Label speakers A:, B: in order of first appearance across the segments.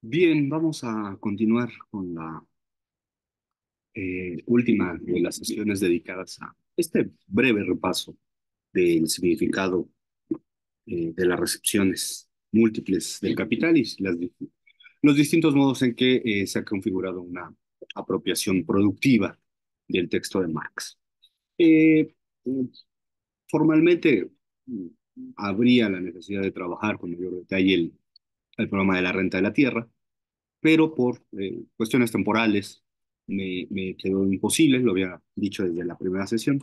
A: Bien, vamos a continuar con la última de las sesiones dedicadas a este breve repaso del significado de las recepciones múltiples del capital y los distintos modos en que se ha configurado una apropiación productiva del texto de Marx. Eh, Formalmente, mm, habría la necesidad de trabajar con mayor detalle el problema de la renta de la tierra, pero por cuestiones temporales me quedó imposible, lo había dicho desde la primera sesión,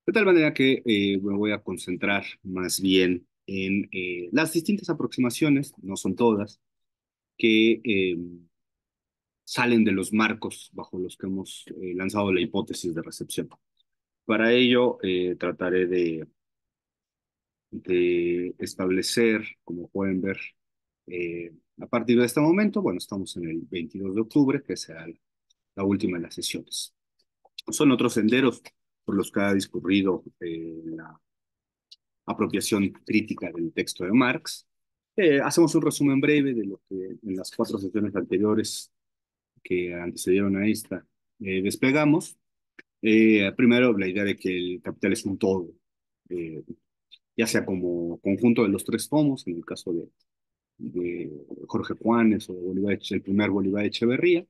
A: de tal manera que me voy a concentrar más bien en las distintas aproximaciones, no son todas, que salen de los marcos bajo los que hemos lanzado la hipótesis de recepción. Para ello, trataré de establecer, como pueden ver, a partir de este momento, bueno, estamos en el 22 de octubre, que será la última de las sesiones. Son otros senderos por los que ha discurrido la apropiación crítica del texto de Marx. Hacemos un resumen breve de lo que en las cuatro sesiones anteriores que antecedieron a esta desplegamos. Primero, la idea de que el capital es un todo, eh, ya sea como conjunto de los tres tomos, en el caso de Jorge Juanes o Bolívar, el primer Bolívar Echeverría,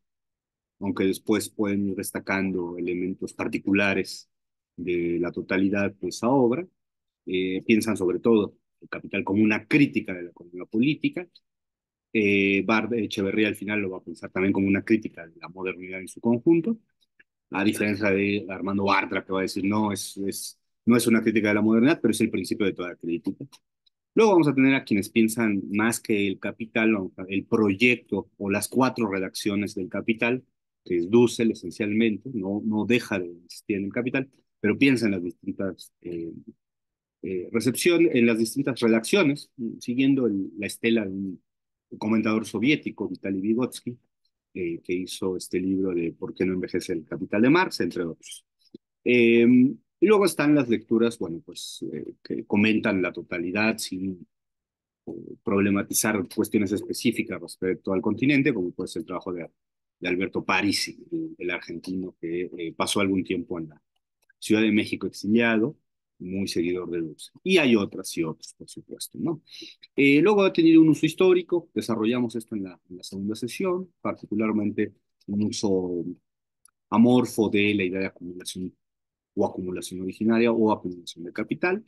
A: aunque después pueden ir destacando elementos particulares de la totalidad de esa obra. Piensan sobre todo el Capital como una crítica de la economía política. Bard Echeverría al final lo va a pensar también como una crítica de la modernidad en su conjunto, a diferencia de Armando Bartra, que va a decir no es una crítica de la modernidad, pero es el principio de toda crítica. Luego vamos a tener a quienes piensan más que el Capital, el proyecto o las cuatro redacciones del Capital, que es Dussel esencialmente, no deja de existir en el Capital, pero piensa en las distintas recepciones, en las distintas redacciones, siguiendo la estela de un comentador soviético, Vitaly Vygotsky, que hizo este libro de ¿Por qué no envejece el Capital de Marx?, entre otros. Y luego están las lecturas, bueno, pues que comentan la totalidad sin problematizar cuestiones específicas respecto al continente, como puede ser el trabajo de Alberto Parisi, el argentino que pasó algún tiempo en la Ciudad de México exiliado, muy seguidor de Luz. Y hay otras y otras, por supuesto, ¿no? Luego ha tenido un uso histórico, desarrollamos esto en la segunda sesión, particularmente un uso amorfo de la idea de acumulación o acumulación originaria o acumulación de capital.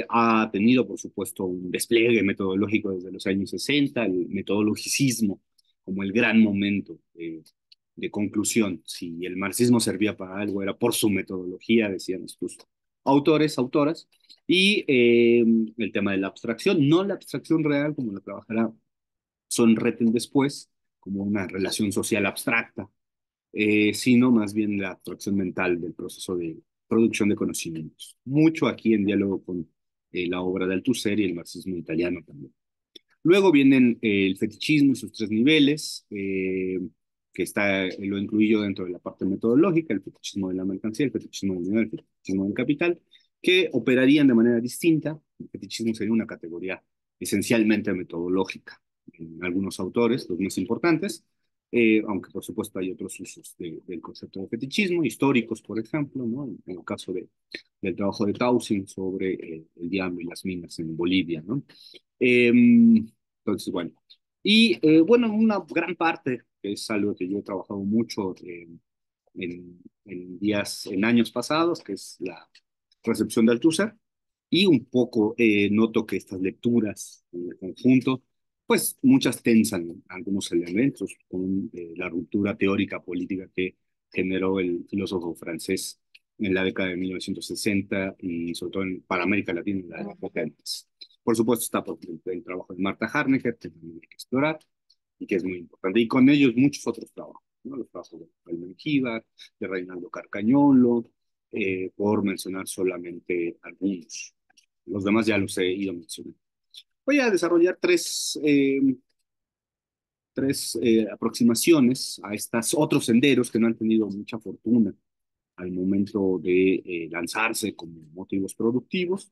A: Ha tenido, por supuesto, un despliegue metodológico desde los años 60, el metodologicismo como el gran momento de conclusión. Si el marxismo servía para algo, era por su metodología, decían estos autores, autoras. Y el tema de la abstracción, no la abstracción real, como la trabajará Son Rettel después, como una relación social abstracta, sino más bien la abstracción mental del proceso de producción de conocimientos. Mucho aquí en diálogo con la obra de Althusser y el marxismo italiano también. Luego vienen el fetichismo y sus tres niveles, que lo incluí yo dentro de la parte metodológica, el fetichismo de la mercancía, el fetichismo del dinero, el fetichismo del capital, que operarían de manera distinta. El fetichismo sería una categoría esencialmente metodológica en algunos autores, los más importantes, aunque por supuesto hay otros usos del concepto de fetichismo, históricos, por ejemplo, ¿no? En el caso del trabajo de Tausig sobre el diablo y las minas en Bolivia, ¿no? Entonces, bueno. Y bueno, una gran parte, que es algo que yo he trabajado mucho en años pasados, que es la recepción de Althusser, y un poco noto que estas lecturas en el conjunto, pues muchas tensan algunos elementos con la ruptura teórica política que generó el filósofo francés en la década de 1960 y sobre todo para América Latina en la época antes. Por supuesto está por el trabajo de Marta Harnecker, que también hay que explorar y que es muy importante. Y con ellos muchos otros trabajos, ¿no? Los trabajos de Rafael Mengíbar, de Reinaldo Carcañolo, por mencionar solamente algunos. Los demás ya los he ido mencionando. Voy a desarrollar tres aproximaciones a estos otros senderos que no han tenido mucha fortuna al momento de lanzarse como motivos productivos.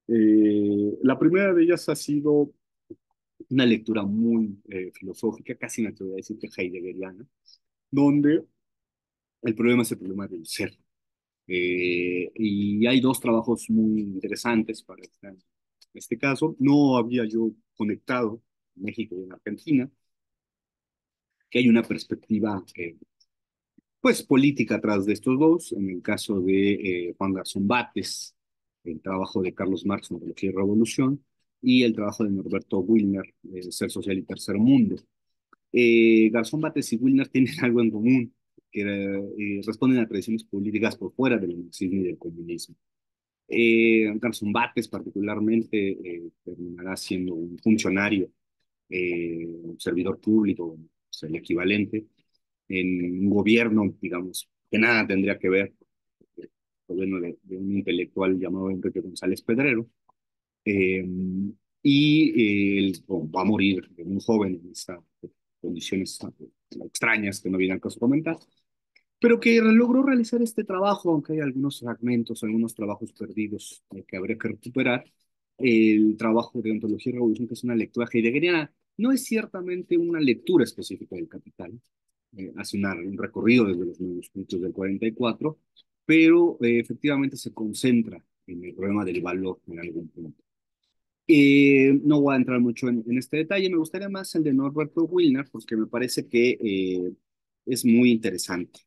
A: La primera de ellas ha sido una lectura muy filosófica, casi me atrevería a decir que heideggeriana, donde el problema es el problema del ser. Y hay dos trabajos muy interesantes para este caso. No había yo conectado en México y en Argentina, que hay una perspectiva pues política atrás de estos dos. En el caso de Juan Garzón Bates, el trabajo de Carlos Marx, Ontología y Revolución, y el trabajo de Norberto Wilner, Ser Social y Tercer Mundo. Garzón Bates y Wilner tienen algo en común, que responden a tradiciones políticas por fuera del marxismo y del comunismo. Garzón Bates particularmente terminará siendo un funcionario, un servidor público, o sea, el equivalente, en un gobierno, digamos, que nada tendría que ver, el gobierno de un intelectual llamado Enrique González Pedrero, eh, y él va a morir de muy joven en estas condiciones extrañas que no viene al caso comentar, pero que logró realizar este trabajo, aunque hay algunos fragmentos, algunos trabajos perdidos que habría que recuperar. El trabajo de Ontología y Revolución, que es una lectura heideggeriana, no es ciertamente una lectura específica del Capital, hace un recorrido desde los manuscritos del 44, pero efectivamente se concentra en el problema del valor en algún punto. No voy a entrar mucho en este detalle, me gustaría más el de Norberto Wilner, porque me parece que es muy interesante.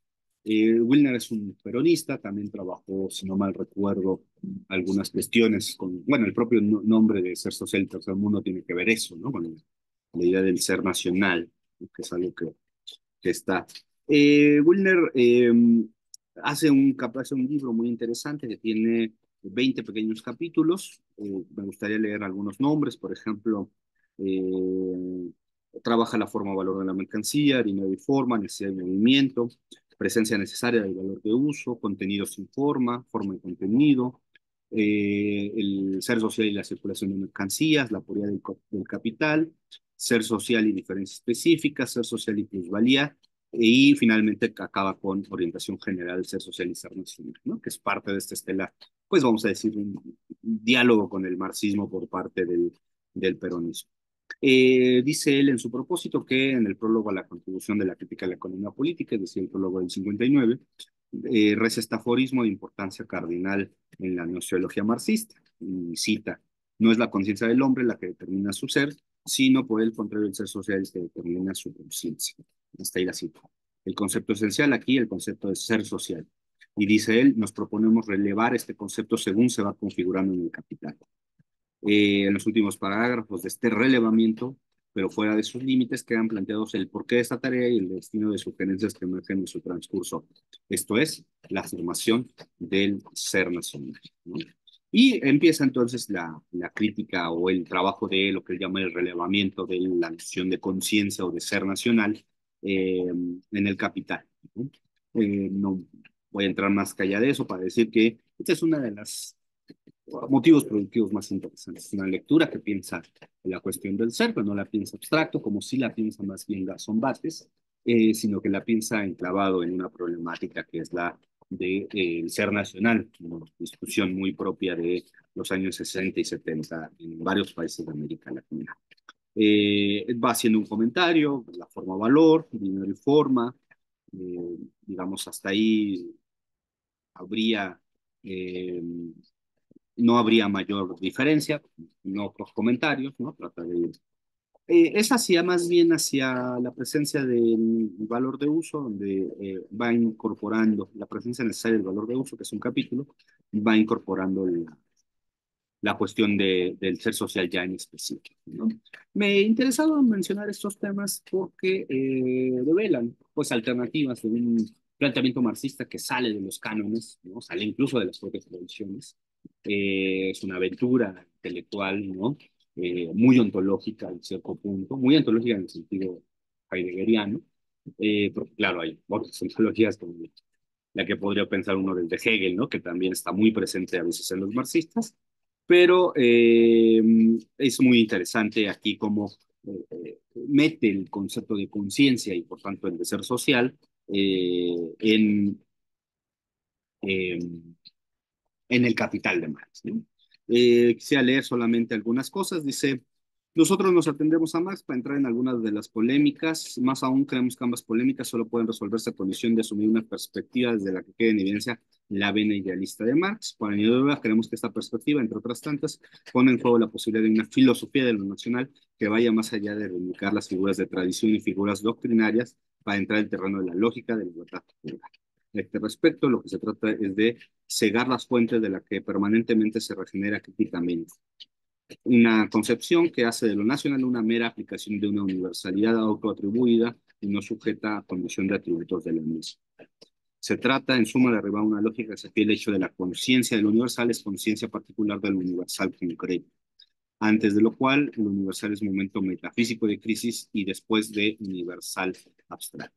A: Wilner es un peronista, también trabajó, si no mal recuerdo, algunas cuestiones con, bueno, el propio nombre de ser social y tercer mundo tiene que ver eso, ¿no? Con la idea del ser nacional, ¿no? Que es algo que está. Wilner hace un libro muy interesante que tiene 20 pequeños capítulos. Me gustaría leer algunos nombres, por ejemplo, eh, trabaja la forma valor de la mercancía, dinero y forma, necesidad y movimiento, presencia necesaria del valor de uso, contenido sin forma, forma y contenido, el ser social y la circulación de mercancías, la aporía del capital, ser social y diferencia específica, ser social y plusvalía, y finalmente acaba con orientación general, ser social y ser nacional, ¿no? Que es parte de este estelar, pues vamos a decir, un diálogo con el marxismo por parte del peronismo. Dice él en su propósito que en el prólogo a la contribución de la crítica a la economía política, es decir, el prólogo del 59, reza este aforismo de importancia cardinal en la nociología marxista, y cita, no es la conciencia del hombre la que determina su ser, sino por el contrario el ser social es que determina su conciencia. Hasta ahí la cita. El concepto esencial aquí, el concepto de ser social. Y dice él, nos proponemos relevar este concepto según se va configurando en el capital. En los últimos parágrafos de este relevamiento, pero fuera de sus límites, quedan planteados el porqué de esta tarea y el destino de sugerencias que emergen en su transcurso. Esto es, la afirmación del ser nacional, ¿no? Y empieza entonces la crítica o el trabajo de lo que él llama el relevamiento de la noción de conciencia o de ser nacional en el capital, ¿no? No voy a entrar más allá de eso para decir que esta es una de las motivos productivos más interesantes. Una lectura que piensa en la cuestión del ser, pero no la piensa abstracto, como si la piensa más bien Garzón Bates, sino que la piensa enclavado en una problemática que es la del ser nacional, una discusión muy propia de los años 60 y 70 en varios países de América Latina. Va haciendo un comentario, la forma valor, dinero y forma, digamos, hasta ahí habría eh, no habría mayor diferencia, no otros comentarios, ¿no? Trata de, es hacia más bien hacia la presencia del valor de uso, donde va incorporando la presencia necesaria del valor de uso, que es un capítulo, va incorporando la cuestión del ser social ya en específico, ¿no? Me he interesado en mencionar estos temas porque revelan pues alternativas de un planteamiento marxista que sale de los cánones, ¿no? Sale incluso de las propias tradiciones. Es una aventura intelectual, ¿no? Muy ontológica en cierto punto, muy ontológica en el sentido heideggeriano, porque claro, hay otras ontologías como la que podría pensar uno desde Hegel, ¿no? Que también está muy presente a veces en los marxistas, pero es muy interesante aquí cómo mete el concepto de conciencia y por tanto el de ser social eh, en el Capital de Marx, ¿no? Quisiera leer solamente algunas cosas. Dice, Nosotros nos atendemos a Marx para entrar en algunas de las polémicas. Más aún, creemos que ambas polémicas solo pueden resolverse a condición de asumir una perspectiva desde la que quede en evidencia la vena idealista de Marx. Por añadidura, creemos que esta perspectiva, entre otras tantas, pone en juego la posibilidad de una filosofía de lo nacional que vaya más allá de reivindicar las figuras de tradición y figuras doctrinarias para entrar en el terreno de la lógica de la libertad cultural. A este respecto, lo que se trata es de cegar las fuentes de la que permanentemente se regenera críticamente, una concepción que hace de lo nacional una mera aplicación de una universalidad autoatribuida y no sujeta a condición de atributos de la misma. Se trata, en suma, de arribar a una lógica que se pide el hecho de la conciencia del universal es conciencia particular del universal concreto, antes de lo cual el universal es momento metafísico de crisis y después de universal abstracto.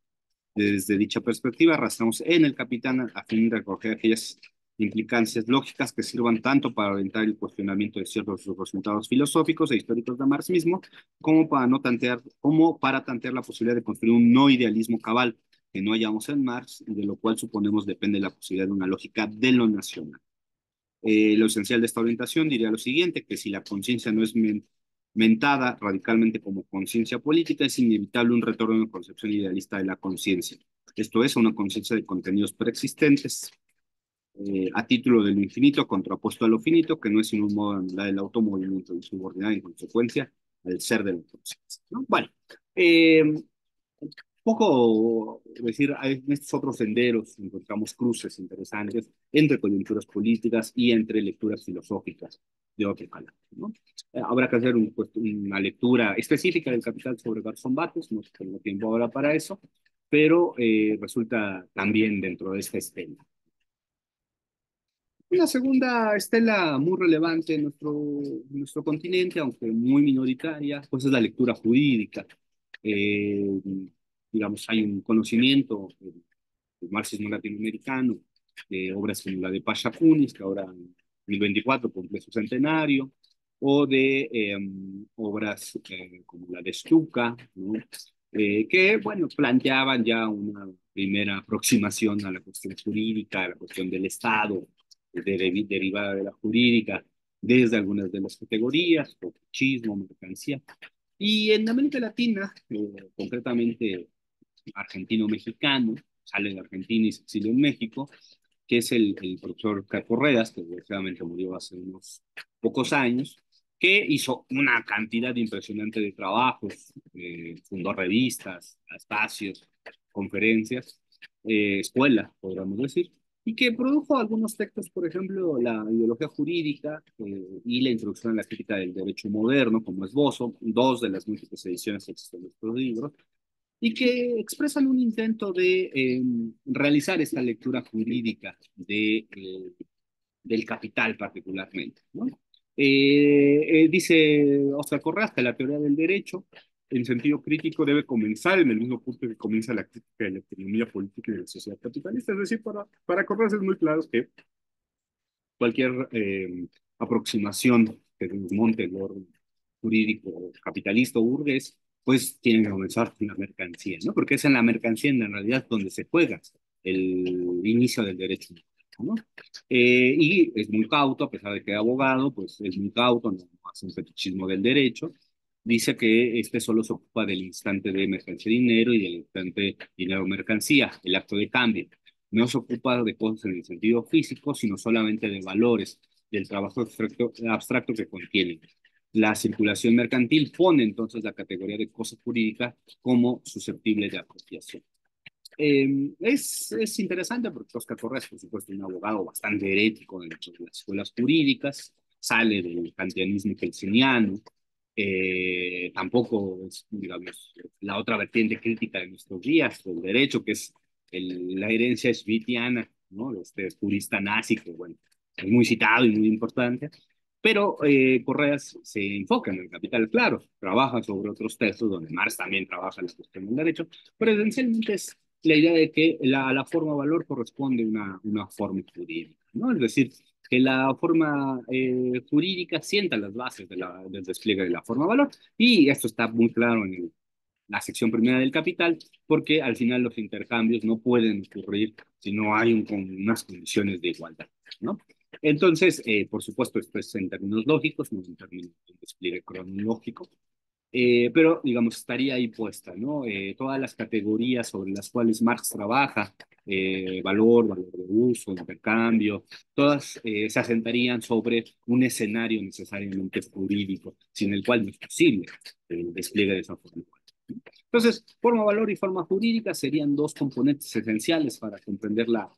A: Desde dicha perspectiva, arrastramos en el Capitán a fin de recoger aquellas implicancias lógicas que sirvan tanto para orientar el cuestionamiento de ciertos resultados filosóficos e históricos de Marx mismo, como para tantear la posibilidad de construir un no idealismo cabal que no hallamos en Marx y de lo cual suponemos depende la posibilidad de una lógica de lo nacional. Lo esencial de esta orientación diría lo siguiente, que si la conciencia no es mentada radicalmente como conciencia política, es inevitable un retorno a una concepción idealista de la conciencia. Esto es, una conciencia de contenidos preexistentes, a título de lo infinito, contrapuesto a lo finito, que no es sino un modo de del automovimiento y subordinada en consecuencia al ser de la conciencia, ¿no? Bueno, poco decir, en estos otros senderos encontramos cruces interesantes entre coyunturas políticas y entre lecturas filosóficas de otro carácter, ¿no? Habrá que hacer una lectura específica del Capital sobre Garzón Bates, no tengo tiempo ahora para eso, pero resulta también dentro de esta estela. Una segunda estela muy relevante en nuestro continente, aunque muy minoritaria, pues es la lectura jurídica. Eh, digamos, hay un conocimiento del marxismo latinoamericano, de obras como la de Pasha Kunis, que ahora en 2024 cumple su centenario, o de obras como la de Stuka, ¿no? Que, bueno, planteaban ya una primera aproximación a la cuestión jurídica, a la cuestión del Estado, derivada de la jurídica, desde algunas de las categorías, machismo, mercancía. Y en América Latina, concretamente argentino-mexicano, sale de Argentina y se exilia en México, que es el profesor Correas, que desgraciadamente murió hace unos pocos años, que hizo una cantidad impresionante de trabajos, fundó revistas, espacios, conferencias, escuela, podríamos decir, y que produjo algunos textos, por ejemplo, la ideología jurídica y la introducción a la crítica del derecho moderno, como esbozo, dos de las múltiples ediciones que existen de estos libros, y que expresan un intento de realizar esta lectura jurídica del capital particularmente, ¿no? Dice Oscar Correas que la teoría del derecho, en sentido crítico, debe comenzar en el mismo punto que comienza la crítica de la economía política y de la sociedad capitalista. Es decir, para Correas es muy claro que cualquier aproximación que desmonte el orden jurídico capitalista o burgués, pues tiene que comenzar con la mercancía, ¿no? Porque es en la mercancía en realidad donde se juega el inicio del derecho, ¿no? Y es muy cauto, a pesar de que es abogado, pues es muy cauto, no hace un fetichismo del derecho. Dice que este solo se ocupa del instante de mercancía-dinero y del instante dinero-mercancía, el acto de cambio. No se ocupa de cosas en el sentido físico, sino solamente de valores, del trabajo abstracto que contienen. La circulación mercantil pone entonces la categoría de cosa jurídica como susceptible de apropiación. Es interesante porque Oscar Correas, por supuesto, es un abogado bastante herético dentro de las escuelas jurídicas, sale del kantianismo kelseniano, tampoco es, digamos, la otra vertiente crítica de nuestros días, del derecho, que es la herencia schwittiana, ¿no? De este jurista nazi, que bueno, es muy citado y muy importante, pero Correas se enfoca en el Capital, claro, trabaja sobre otros textos donde Marx también trabaja la cuestión del derecho, pero esencialmente es la idea de que la forma valor corresponde a una forma jurídica, ¿no? Es decir, que la forma jurídica sienta las bases del despliegue de la forma valor, y esto está muy claro en la sección primera del Capital, porque al final los intercambios no pueden ocurrir si no hay unas condiciones de igualdad, ¿no? Entonces, por supuesto, esto es en términos lógicos, no en términos de despliegue cronológico. Pero, digamos, estaría ahí puesta, ¿no? Todas las categorías sobre las cuales Marx trabaja, valor de uso, intercambio, todas se asentarían sobre un escenario necesariamente jurídico, sin el cual no es posible el despliegue de esa forma. Entonces, forma, valor y forma jurídica serían dos componentes esenciales para comprender la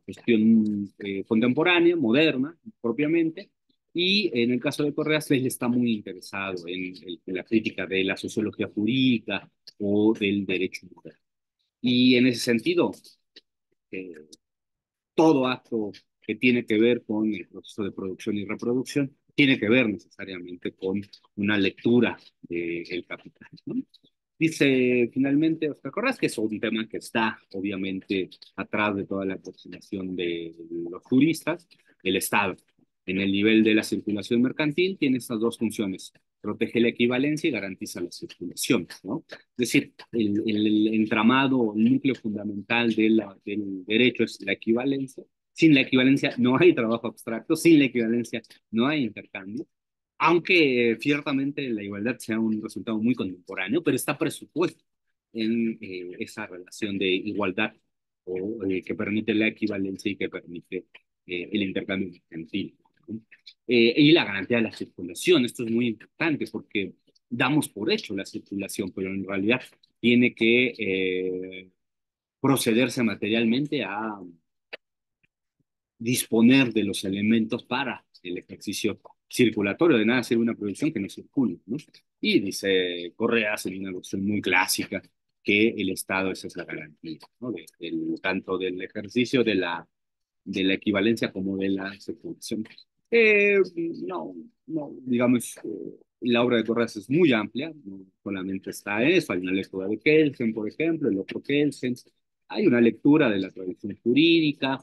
A: cuestión contemporánea, moderna, propiamente, y en el caso de Correas, él está muy interesado en la crítica de la sociología jurídica o del derecho moderno. Y en ese sentido, eh, todo acto que tiene que ver con el proceso de producción y reproducción tiene que ver necesariamente con una lectura del capital, ¿no? Dice finalmente Oscar Corrás que es un tema que está obviamente atrás de toda la aproximación de los juristas, el Estado. En el nivel de la circulación mercantil tiene estas dos funciones: protege la equivalencia y garantiza la circulación, ¿no? Es decir, el entramado, el núcleo fundamental del derecho es la equivalencia. Sin la equivalencia no hay trabajo abstracto, sin la equivalencia no hay intercambio, aunque ciertamente la igualdad sea un resultado muy contemporáneo, pero está presupuesto en esa relación de igualdad o, que permite la equivalencia y que permite el intercambio mercantil, ¿no? Y la garantía de la circulación. Esto es muy importante porque damos por hecho la circulación, pero en realidad tiene que procederse materialmente a disponer de los elementos para el ejercicio circulatorio. De nada sirve una producción que no circule, ¿no? Y dice Correas en una versión muy clásica que el Estado esa es la garantía, ¿no? Tanto del ejercicio de la equivalencia como de la circulación. Eh, no, no, digamos, la obra de Correas es muy amplia, no solamente está eso, hay una lectura de Kelsen, por ejemplo, el otro Kelsen, hay una lectura de la tradición jurídica,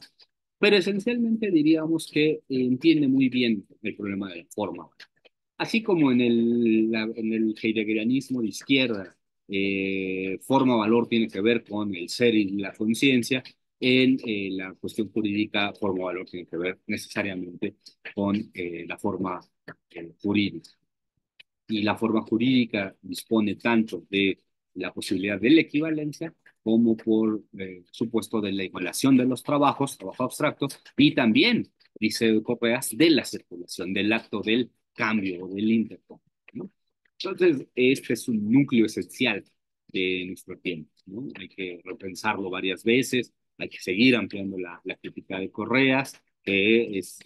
A: pero esencialmente diríamos que entiende muy bien el problema de la forma. Así como en el heideggerianismo de izquierda, forma-valor tiene que ver con el ser y la conciencia, en la cuestión jurídica, forma-valor tiene que ver necesariamente con la forma jurídica. Y la forma jurídica dispone tanto de la posibilidad de la equivalencia como por supuesto de la igualación de los trabajos, trabajo abstracto, y también, dice Copeas, de la circulación, del acto del cambio o del intercambio, ¿no? Entonces, este es un núcleo esencial de nuestro tiempo, ¿no? Hay que repensarlo varias veces, hay que seguir ampliando la crítica de Correas, que es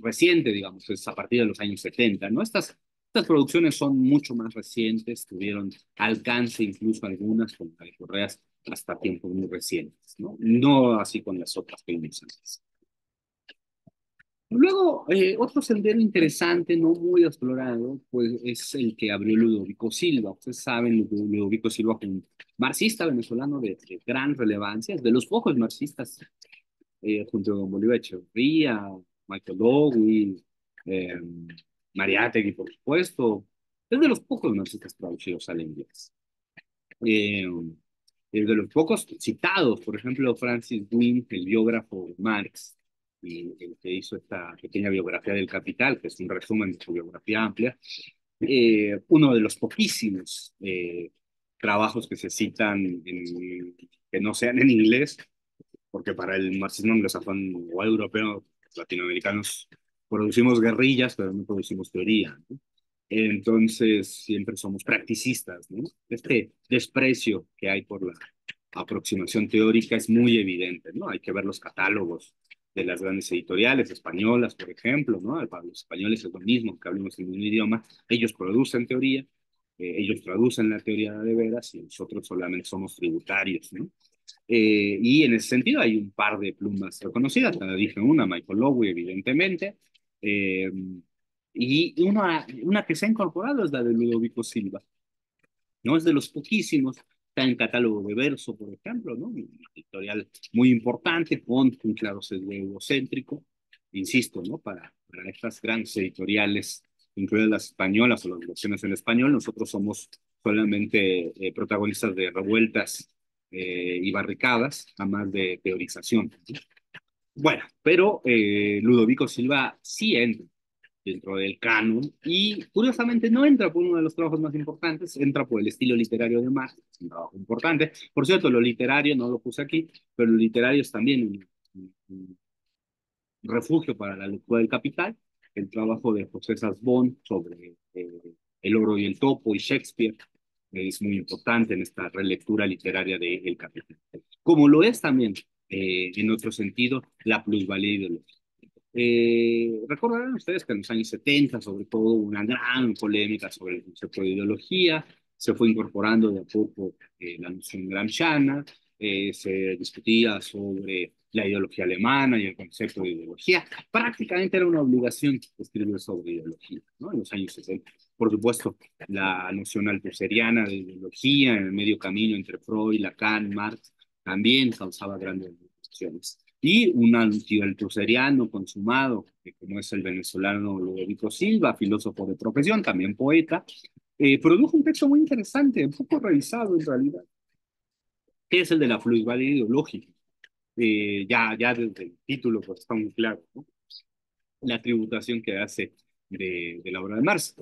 A: reciente, digamos, es a partir de los años 70, ¿no? Estas producciones son mucho más recientes, tuvieron alcance incluso algunas con la de Correas hasta tiempos muy recientes, ¿no? No así con las otras filmes antes. Luego, otro sendero interesante, no muy explorado, pues es el que abrió Ludovico Silva. Ustedes saben, Ludovico Silva fue un marxista venezolano de gran relevancia, es de los pocos marxistas, junto con Bolívar Echeverría, Michael Lowey, eh, Mariátegui, por supuesto, es de los pocos marxistas traducidos al inglés. Eh, es de los pocos citados, por ejemplo, Francis Wynne, el biógrafo de Marx, y el que hizo esta pequeña biografía del Capital, que es un resumen de su biografía amplia, uno de los poquísimos trabajos que se citan que no sean en inglés, porque para el marxismo anglosajón o europeo, latinoamericanos, producimos guerrillas, pero no producimos teoría, ¿no? Entonces, siempre somos practicistas, ¿no? Este desprecio que hay por la aproximación teórica es muy evidente, ¿no? Hay que ver los catálogos de las grandes editoriales españolas, por ejemplo, ¿no? Para los españoles es lo mismo, que hablemos en un idioma, ellos producen teoría, ellos traducen la teoría de veras y nosotros solamente somos tributarios, ¿no? Y en ese sentido hay un par de plumas reconocidas, te dije una, Michael Lowy, evidentemente, eh, y una que se ha incorporado es la de Ludovico Silva, ¿no? Es de los poquísimos, está en catálogo de Verso, por ejemplo, ¿no? Un editorial muy importante, con un claro sesgo egocéntrico, insisto, ¿no? Para estas grandes editoriales, incluidas las españolas o las versiones en español, nosotros somos solamente protagonistas de revueltas y barricadas, a más de teorización, ¿no? Bueno, pero Ludovico Silva sí entra dentro del canon y curiosamente no entra por uno de los trabajos más importantes, entra por el estilo literario de Marx, es un trabajo importante. Por cierto, lo literario no lo puse aquí, pero lo literario es también un refugio para la lectura del Capital, el trabajo de José Sasbón sobre El oro y el topo y Shakespeare es muy importante en esta relectura literaria de El Capital. Como lo es también, en otro sentido, la plusvalía ideológica. Recordarán ustedes que en los años 70, sobre todo, hubo una gran polémica sobre el concepto de ideología, se fue incorporando de a poco la noción gramsciana, se discutía sobre la ideología alemana y el concepto de ideología. Prácticamente era una obligación escribir sobre ideología, ¿no? En los años 60. Por supuesto, la noción althuseriana de ideología en el medio camino entre Freud, Lacan, Marx, también causaba grandes discusiones. Y un anti-althuseriano consumado, que como es el venezolano Ludovico Silva, filósofo de profesión, también poeta, produjo un texto muy interesante, un poco revisado en realidad, que es el de la plusvalía ideológica. Ya desde el título pues, está muy claro, ¿no? La tributación que hace de la obra de Marx.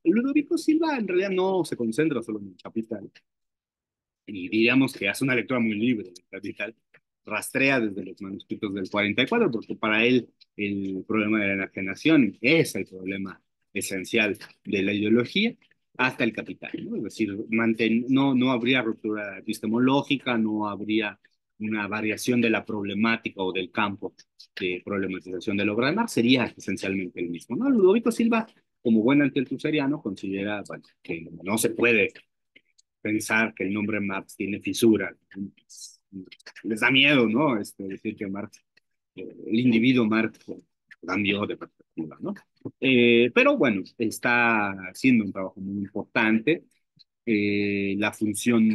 A: Ludovico Silva en realidad no se concentra solo en el capital, y diríamos que hace una lectura muy libre del capital, rastrea desde los manuscritos del 44, porque para él el problema de la enajenación es el problema esencial de la ideología, hasta el capital, ¿no? Es decir, no habría ruptura epistemológica, no habría una variación de la problemática o del campo de problematización de la obra de Marx, sería esencialmente el mismo, ¿no? Ludovico Silva, como buen antialthuseriano, considera, bueno, que no se puede pensar que el nombre Marx tiene fisura. Les da miedo, ¿no? Decir que Marx, el individuo Marx cambió de perspectiva, ¿no? Pero bueno, está haciendo un trabajo muy importante. La función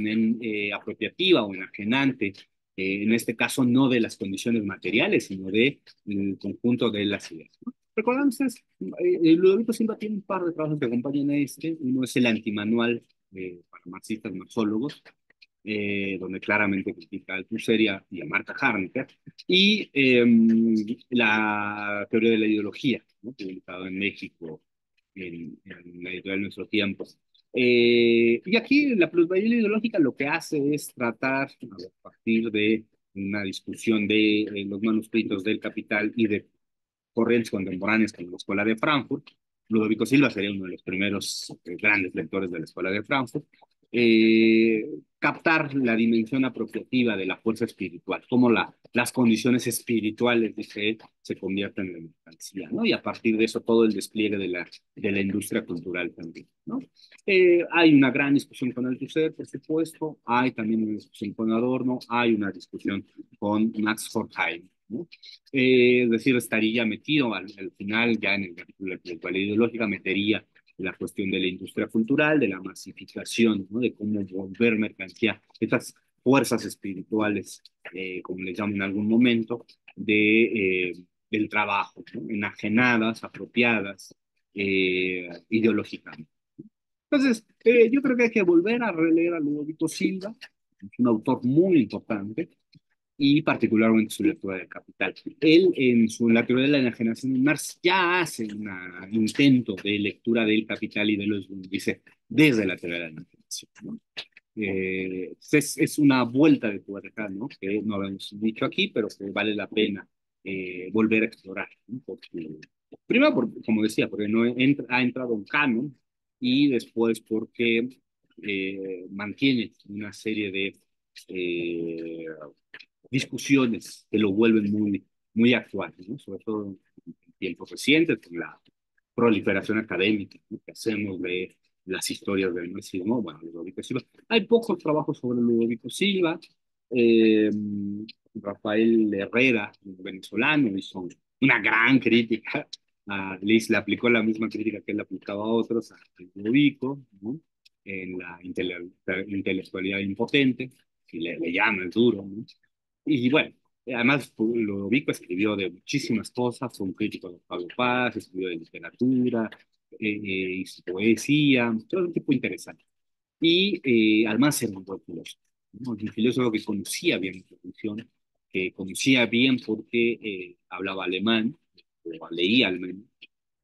A: apropiativa o enajenante, en este caso no de las condiciones materiales, sino de el conjunto de las ideas, ¿no? Recordamos, Ludovico Silva tiene un par de trabajos que acompañan a este. Uno es el antimanual para marxistas marxólogos, donde claramente critica a Althusser y a Marta Harnecker, y la teoría de la ideología, ¿no? Publicado en México en la editorial Nuestro Tiempo. Y aquí la plusvalía ideológica lo que hace es tratar, a partir de una discusión de los manuscritos del Capital y de corrientes contemporáneas como la Escuela de Frankfurt. Ludovico Silva sería uno de los primeros grandes lectores de la Escuela de Frankfurt. Captar la dimensión apropiativa de la fuerza espiritual, cómo las condiciones espirituales, dice él, se convierten en mercancía, ¿no? Y a partir de eso todo el despliegue de la industria cultural también, ¿no? Hay una gran discusión con Althusser, por supuesto, hay también una discusión con Adorno, hay una discusión con Max Horkheim, ¿no? Es decir, estaría metido al final, ya en el capítulo de la ideológica, metería la cuestión de la industria cultural, de la masificación, ¿no? De cómo volver mercancía, estas fuerzas espirituales, como les llamo en algún momento, del trabajo, ¿no? Enajenadas, apropiadas ideológicamente. Entonces, yo creo que hay que volver a releer a Ludovico Silva, es un autor muy importante, y particularmente su lectura del Capital. Él, la teoría de la enajenación de Marx, ya hace un intento de lectura del Capital y de los dice desde la teoría de la enajenación, ¿no? Es una vuelta de tuerca, ¿no? Que no habíamos dicho aquí, pero que vale la pena volver a explorar, ¿no? Porque, primero, como decía, porque no ha entrado en canon, y después porque mantiene una serie de eh, discusiones que lo vuelven muy actual, ¿no? Sobre todo en tiempos recientes, con la proliferación académica, ¿no? Que hacemos de las historias del marxismo. Bueno, Ludovico Silva. Hay pocos trabajos sobre Ludovico Silva. Eh, Rafael Herrera, un venezolano, hizo una gran crítica. Le aplicó la misma crítica que él aplicaba a otros, a Ludovico, ¿no? En la intelectualidad impotente, que le llama el duro, ¿no? Y bueno, además Ludovico escribió de muchísimas cosas, fue un crítico de Octavio Paz, escribió de literatura, hizo poesía, todo un tipo interesante. Y además era un buen filósofo, ¿no? Un filósofo que conocía bien su función, que conocía bien porque hablaba alemán, o leía al menos,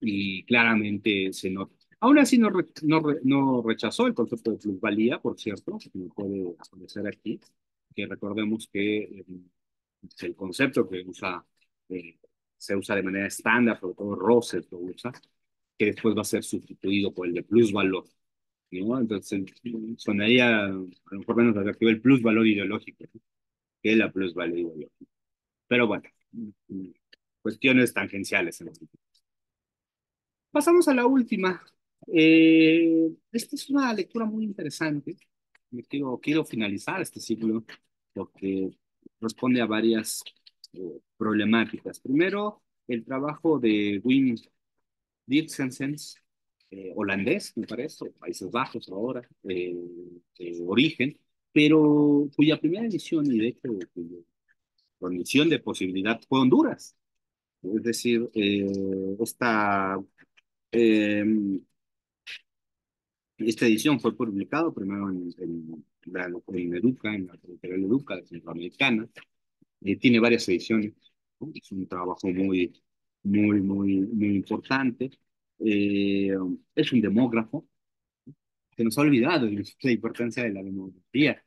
A: y claramente se nota. Aún así no rechazó el concepto de plusvalía, por cierto, como puede aparecer aquí, que recordemos que es el concepto que eh, se usa de manera estándar, sobre todo Rosset lo usa, que después va a ser sustituido por el de plusvalor, ¿no? Entonces, sonaría a lo mejor menos atractivo el plusvalor ideológico, ¿no? Que la plusvalía ideológica. Pero bueno, cuestiones tangenciales en los. Pasamos a la última. Esta es una lectura muy interesante. Quiero finalizar este ciclo porque responde a varias problemáticas. Primero, el trabajo de Wim Dirksens, holandés, me parece, Países Bajos ahora, de origen, pero cuya primera edición y de hecho cuya condición de posibilidad fue Honduras. Es decir, eh, esta edición fue publicado primero en Educa, en la editorial Educa de Centroamericana. Tiene varias ediciones, ¿no? Es un trabajo muy importante. Eh, es un demógrafo. Se nos ha olvidado la importancia de la demografía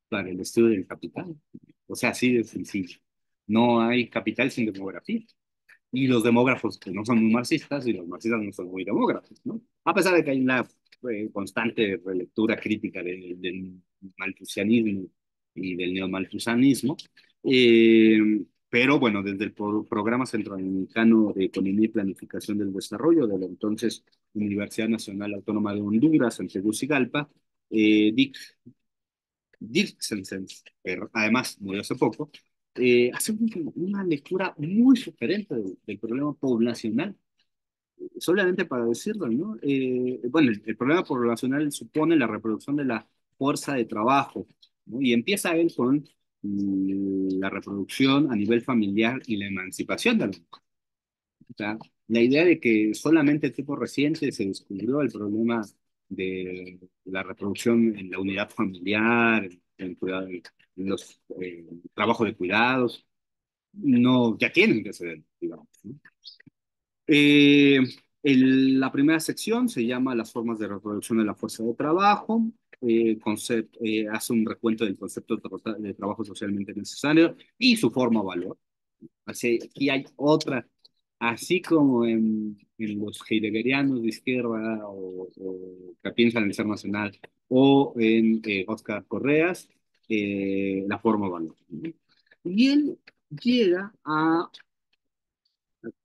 A: para el estudio del capital. O sea, así de sencillo. No hay capital sin demografía. Y los demógrafos que no son muy marxistas y los marxistas no son muy demógrafos, ¿no? A pesar de que hay una constante relectura crítica del malthusianismo y del neomalthusianismo, eh, pero bueno, desde el Programa Centroamericano de Economía y Planificación del Desarrollo de la entonces Universidad Nacional Autónoma de Honduras en Tegucigalpa, Dick Dirksensen, que además murió hace poco, hace una lectura muy sugerente del problema poblacional, solamente para decirlo, ¿no? Bueno, el problema poblacional supone la reproducción de la fuerza de trabajo, ¿no? Y empieza él con la reproducción a nivel familiar y la emancipación de la mujer. O sea, la idea de que solamente en tiempo reciente se descubrió el problema de la reproducción en la unidad familiar, en los trabajos de cuidados, no, ya tienen antecedentes, digamos, ¿no? Eh, la primera sección se llama Las formas de reproducción de la fuerza de trabajo. Hace un recuento del concepto de trabajo socialmente necesario y su forma o valor. Así, aquí hay otra, así como en los heideggerianos de izquierda o que piensan en el ser nacional o en Oscar Correas, la forma o valor, ¿no? Y él llega a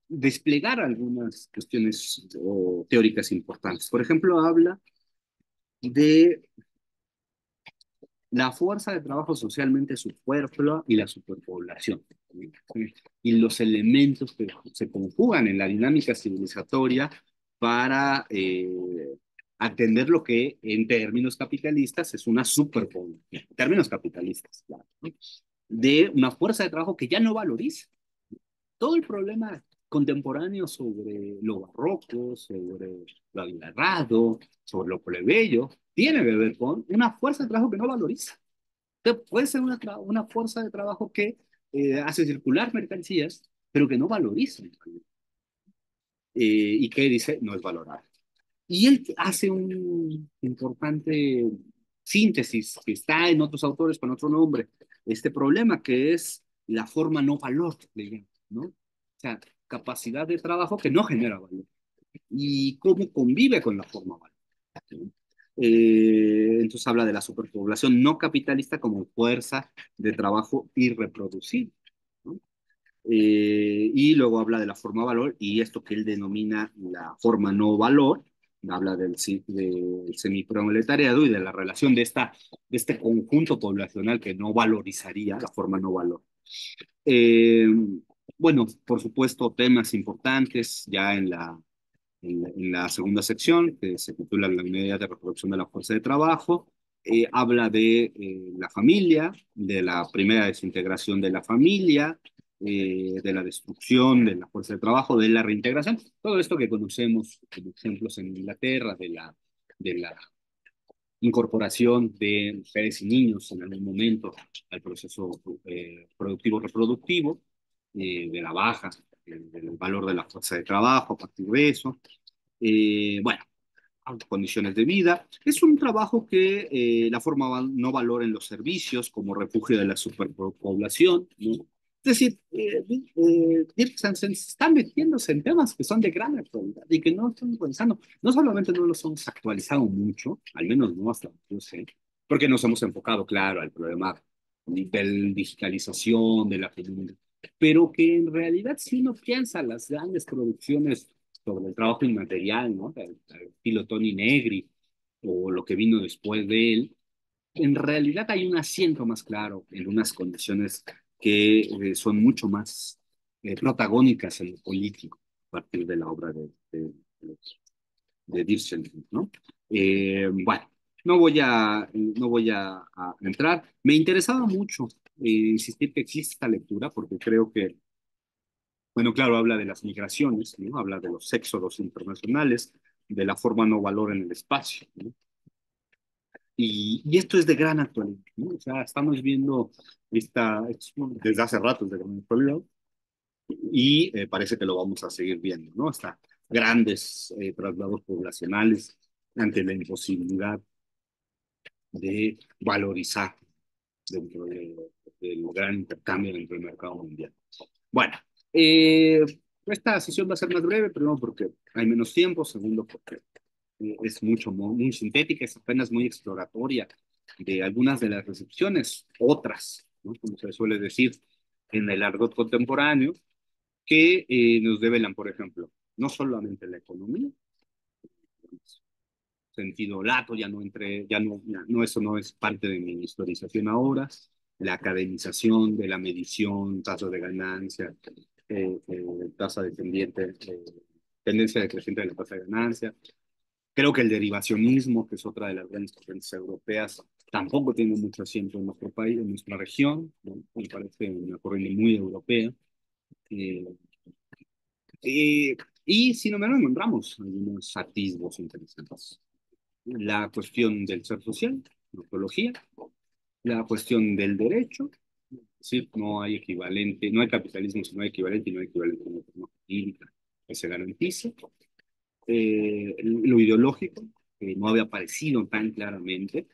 A: desplegar algunas cuestiones o teóricas importantes. Por ejemplo, habla de la fuerza de trabajo socialmente superflua y la superpoblación, y los elementos que se conjugan en la dinámica civilizatoria para atender lo que en términos capitalistas es una superpoblación, en términos capitalistas, claro, ¿no? De una fuerza de trabajo que ya no valoriza. Todo el problema contemporáneo sobre lo barroco, sobre lo abigarrado, sobre lo plebeyo, tiene que ver con una fuerza de trabajo que no valoriza. Puede ser una fuerza de trabajo que hace circular mercancías, pero que no valoriza, y que dice no es valorable. Y él hace un importante síntesis que está en otros autores con otro nombre, este problema que es la forma no valor, digamos, ¿no? O sea, capacidad de trabajo que no genera valor y cómo convive con la forma valor, ¿no? Entonces habla de la superpoblación no capitalista como fuerza de trabajo irreproducible, ¿no? Y luego habla de la forma valor y esto que él denomina la forma no valor, habla del semiproletariado y de la relación de este conjunto poblacional que no valorizaría la forma no valor. Eh, bueno, por supuesto, temas importantes ya en la segunda sección, que se titula La unidad de reproducción de la fuerza de trabajo. Habla de la familia, de la primera desintegración de la familia, de la destrucción de la fuerza de trabajo, de la reintegración, todo esto que conocemos como ejemplos en Inglaterra, de la incorporación de mujeres y niños en algún momento al proceso productivo reproductivo, de la baja, del valor de la fuerza de trabajo a partir de eso. Bueno, condiciones de vida. Es un trabajo que la forma no valora en los servicios como refugio de la superpoblación, ¿no? Es decir, Dirk Hansen está metiéndose en temas que son de gran actualidad y que no están pensando, no solamente no los hemos actualizado mucho, al menos no hasta donde yo sé, porque nos hemos enfocado, claro, al problema de la digitalización, de la comunidad, pero que en realidad si uno piensa las grandes producciones sobre el trabajo inmaterial, ¿no? Al estilo Tony Negri o lo que vino después de él, en realidad hay un asiento más claro en unas condiciones que son mucho más protagónicas en lo político a partir de la obra de Dirchenko, ¿no? Bueno, no voy a entrar. Me interesaba mucho insistir que existe esta lectura porque creo que bueno, claro, habla de las migraciones, ¿no? Habla de los éxodos internacionales, de la forma no valor en el espacio, ¿no? Y esto es de gran actualidad, ¿no? O sea, estamos viendo desde hace rato es de gran actualidad y parece que lo vamos a seguir viendo, ¿no? Hasta grandes traslados poblacionales ante la imposibilidad de valorizar dentro del gran intercambio dentro del mercado mundial. Bueno, eh, esta sesión va a ser más breve, primero porque hay menos tiempo, segundo porque es muy sintética, es apenas muy exploratoria de algunas de las recepciones, otras, ¿no? Como se suele decir en el argot contemporáneo, que nos develan, por ejemplo, no solamente la economía, sentido lato, ya no, eso no es parte de mi historización ahora, la academización de la medición, tasa de ganancia, tasa descendiente, tendencia decreciente de la tasa de ganancia. Creo que el derivacionismo, que es otra de las grandes corrientes europeas, tampoco tiene mucho asiento en nuestro país, en nuestra región, ¿no? Me parece una corriente muy europea. Eh, eh, y si no menos encontramos algunos atisbos interesantes. La cuestión del ser social, la ontología, la cuestión del derecho, es decir, no hay equivalente, no hay capitalismo si no hay equivalente y no hay equivalente en la forma jurídica que se garantice. Lo ideológico, que no había aparecido tan claramente,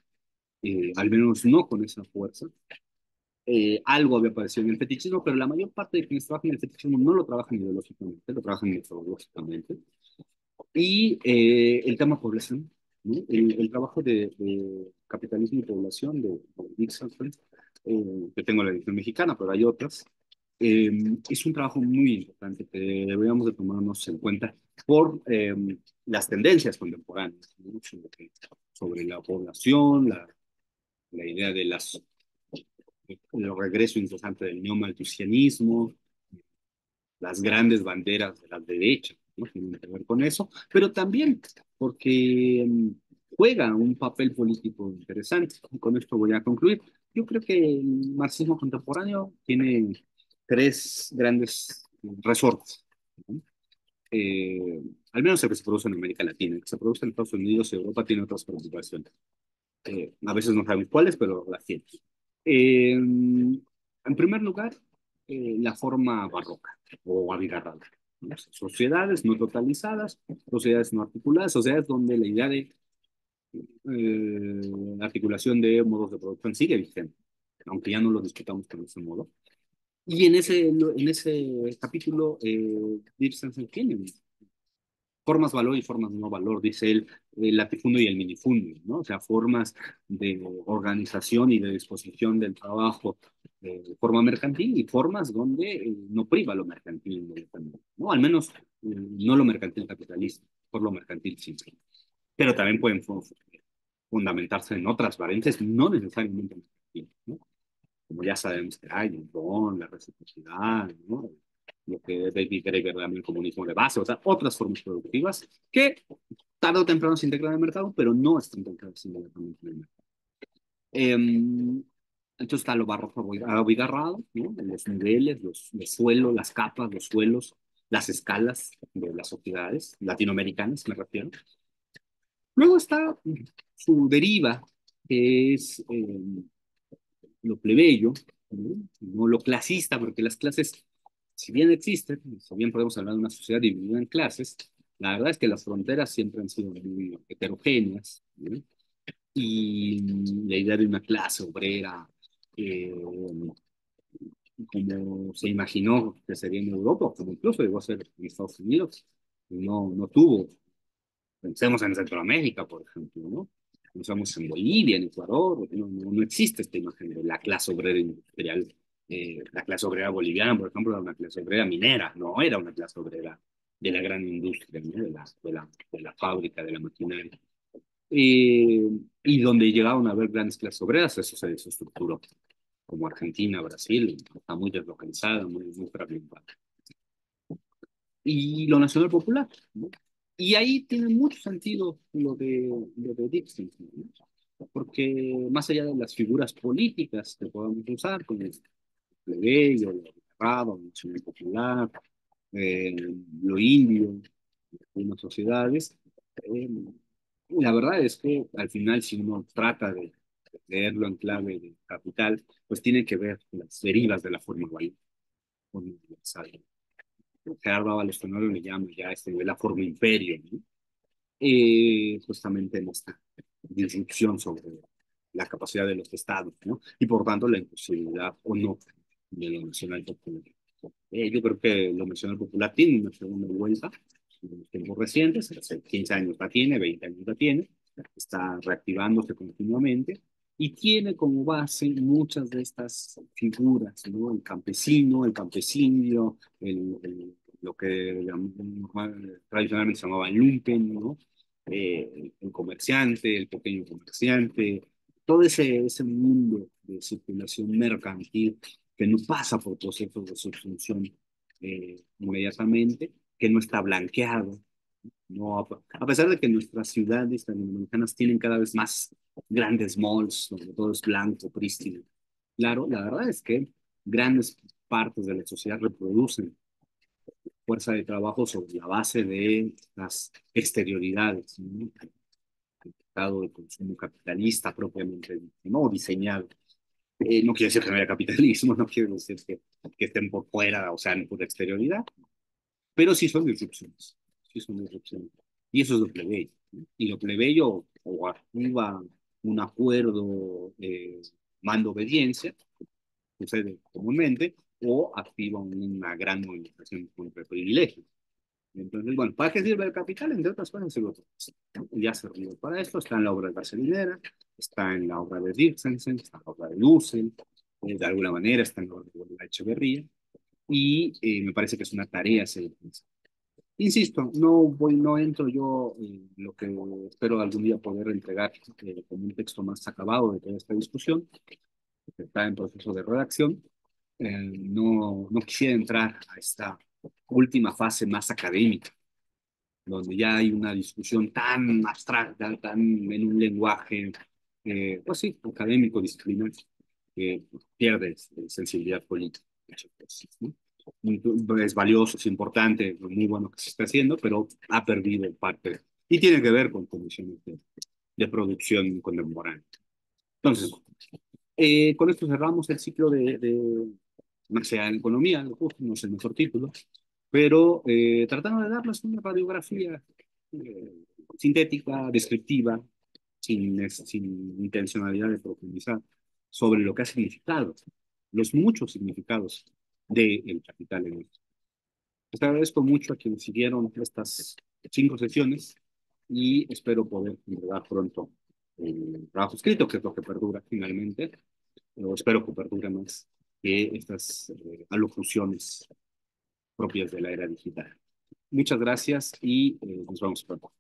A: al menos no con esa fuerza. Algo había aparecido en el fetichismo, pero la mayor parte de quienes trabajan en el fetichismo no lo trabajan ideológicamente, lo trabajan metodológicamente. Y el tema población, ¿no? El trabajo de capitalismo y población de Dixon, que tengo la edición mexicana, pero hay otras, eh, es un trabajo muy importante que deberíamos de tomarnos en cuenta por las tendencias contemporáneas, ¿no? Sobre la población, la idea de el regreso incesante del neomalthusianismo, las grandes banderas de la derecha, ¿no? Tienen que ver con eso, pero también porque juega un papel político interesante. Y con esto voy a concluir. Yo creo que el marxismo contemporáneo tiene tres grandes resortes, ¿no? Eh, Al menos el que se produce en América Latina, el que se produce en Estados Unidos y Europa tiene otras preocupaciones. A veces no sabemos cuáles, pero las tiene. En primer lugar, la forma barroca o abigarrada, ¿no? Sociedades no totalizadas, sociedades no articuladas, sociedades donde la idea de articulación de modos de producción sigue vigente, aunque ya no lo discutamos con ese modo. Y en ese capítulo, Ibsen tiene formas valor y formas no valor, dice él, el latifundio y el minifundio, ¿no? O sea, formas de organización y de disposición del trabajo de forma mercantil y formas donde no priva lo mercantil, ¿no? Al menos no lo mercantil capitalista, por lo mercantil simple. Pero también pueden fundamentarse en otras variantes, no necesariamente mercantiles, ¿no? Como ya sabemos que hay el don, la reciprocidad, ¿no? Lo que David Graeber llama el comunismo de base, o sea, otras formas productivas que tarde o temprano se integran en el mercado, pero no están integradas inmediatamente en el mercado. Entonces está lo barroco abigarrado, ¿no? Los niveles, los suelos, las capas, los suelos, las escalas de las sociedades latinoamericanas, me refiero. Luego está su deriva, que es lo plebeyo, ¿no? No lo clasista, porque las clases, si bien existen, si bien podemos hablar de una sociedad dividida en clases, la verdad es que las fronteras siempre han sido muy heterogéneas, ¿no? Y la idea de una clase obrera, eh, como se imaginó que sería en Europa, o como incluso llegó a ser en Estados Unidos, no tuvo. Pensemos en Centroamérica, por ejemplo, ¿no? Pensamos en Bolivia, en Ecuador, no existe esta imagen de la clase obrera industrial. La clase obrera boliviana, por ejemplo, era una clase obrera minera, no era una clase obrera de la gran industria, ¿no? De la fábrica, de la maquinaria. Eh, y donde llegaron a haber grandes clases obreras, eso se desestructuró, como Argentina, Brasil, está muy deslocalizada, muy fragmentada. Y lo nacional popular, ¿no? Y ahí tiene mucho sentido lo de Dixon, ¿no? Porque más allá de las figuras políticas que podamos usar, como el plebeyo, lo agarrado, lo nacional popular, eh, lo indio, algunas sociedades, eh, la verdad es que al final, si uno trata de leerlo en clave de capital, pues tiene que ver las derivas de la forma universal. Gerardo Ábalos Tenorio le llama ya a este nivel la forma imperio, ¿no? Justamente en esta disrupción sobre la capacidad de los estados, ¿no? Y por tanto la imposibilidad o no de lo nacional popular. Yo creo que lo nacional popular tiene una segunda vuelta en los tiempos recientes, hace 15 años la tiene, 20 años la tiene, está reactivándose continuamente y tiene como base muchas de estas figuras, ¿no? El campesinio, lo que tradicionalmente se llamaba lumpen, ¿no? El comerciante, el pequeño comerciante, todo ese mundo de circulación mercantil que no pasa por procesos de subsunción inmediatamente, que no está blanqueado, no, a pesar de que nuestras ciudades latinoamericanas tienen cada vez más grandes malls, donde todo es blanco, prístino. Claro, la verdad es que grandes partes de la sociedad reproducen fuerza de trabajo sobre la base de las exterioridades, ¿no? El estado de consumo capitalista propiamente, no diseñado. No quiere decir que no haya capitalismo, no quiere decir que estén por fuera, o sea, por exterioridad, pero sí son disrupciones, sí son disrupciones. Y eso es lo plebeyo, ¿no? Y lo plebeyo o activa un acuerdo mando-obediencia, sucede comúnmente, o activa una gran movilización contra el privilegio. Entonces, bueno, ¿para qué sirve el capital? Entre otras cosas, sirve para esto. Ya se sirve para esto, está en la obra de Gasolinera, está en la obra de Dirksensen, está en la obra de Dussel, de alguna manera está en la obra de Echeverría, y me parece que es una tarea a seguir. Insisto, no entro yo en lo que espero algún día poder entregar como un texto más acabado de toda esta discusión, que está en proceso de redacción. No quisiera entrar a esta última fase más académica, donde ya hay una discusión tan abstracta, tan en un lenguaje, pues sí, académico, disciplinar, que pierde sensibilidad política. Muchas veces, ¿no? Es valioso, es importante, muy bueno que se está haciendo, pero ha perdido parte y tiene que ver con condiciones de producción contemporánea. Entonces, con esto cerramos el ciclo de más sea en economía, justo, no es el mejor título, pero tratando de darles una radiografía eh, sintética, descriptiva, sin intencionalidad de profundizar sobre lo que ha significado, los muchos significados del capital en esto. Les agradezco mucho a quienes siguieron estas 5 sesiones y espero poder entregar pronto el trabajo escrito, que es lo que perdura finalmente, pero espero que perdure más que estas alocuciones propias de la era digital. Muchas gracias y nos vemos pronto.